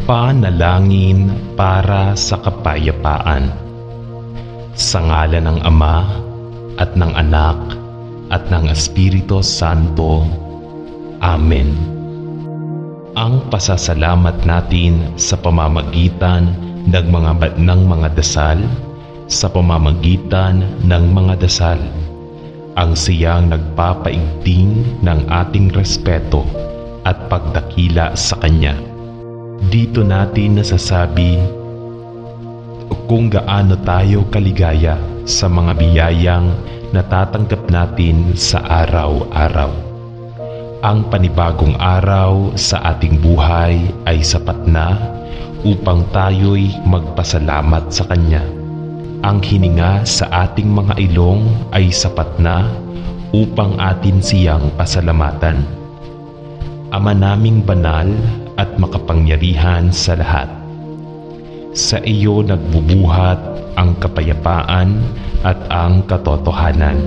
Panalangin para sa kapayapaan. Sa ngalan ng Ama at ng Anak at ng Espiritu Santo. Amen. Ang pasasalamat natin sa pamamagitan ng mga dasal, sa pamamagitan ng mga dasal, ang siyang nagpapaigting ng ating respeto at pagdakila sa Kanya. Dito natin nasasabi kung gaano tayo kaligaya sa mga biyayang natatanggap natin sa araw-araw. Ang panibagong araw sa ating buhay ay sapat na upang tayo'y magpasalamat sa Kanya. Ang hininga sa ating mga ilong ay sapat na upang atin siyang pasalamatan. Ama naming banal at makapangyarihan sa lahat, sa iyo nagbubuhat ang kapayapaan at ang katotohanan.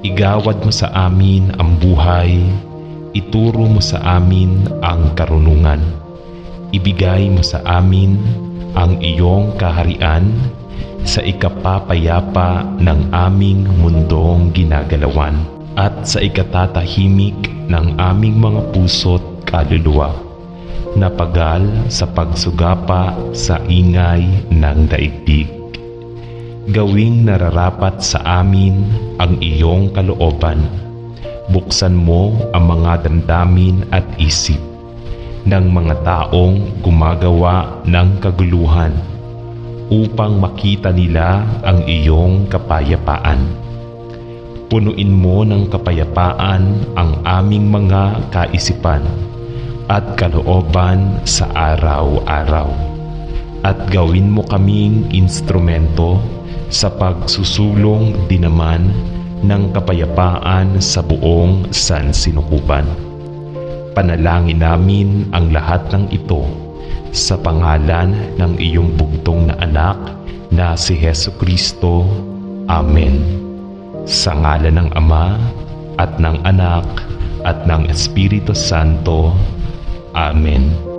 Igawad mo sa amin ang buhay, ituro mo sa amin ang karunungan. Ibigay mo sa amin ang iyong kaharian sa ikapapayapa ng aming mundong ginagalawan at sa ikatatahimik ng aming mga puso't kaluluwa, na pagal sa pagsugapa sa ingay ng daigdig. Gawing nararapat sa amin ang iyong kalooban. Buksan mo ang mga damdamin at isip ng mga taong gumagawa ng kaguluhan upang makita nila ang iyong kapayapaan. Punuin mo ng kapayapaan ang aming mga kaisipan at kalooban sa araw-araw, at gawin mo kaming instrumento sa pagsusulong dinaman ng kapayapaan sa buong sansinukuban. Panalangin namin ang lahat ng ito sa pangalan ng iyong bugtong na anak na si Jesucristo. Amen. Sa ngalan ng Ama at ng Anak at ng Espiritu Santo. Amen.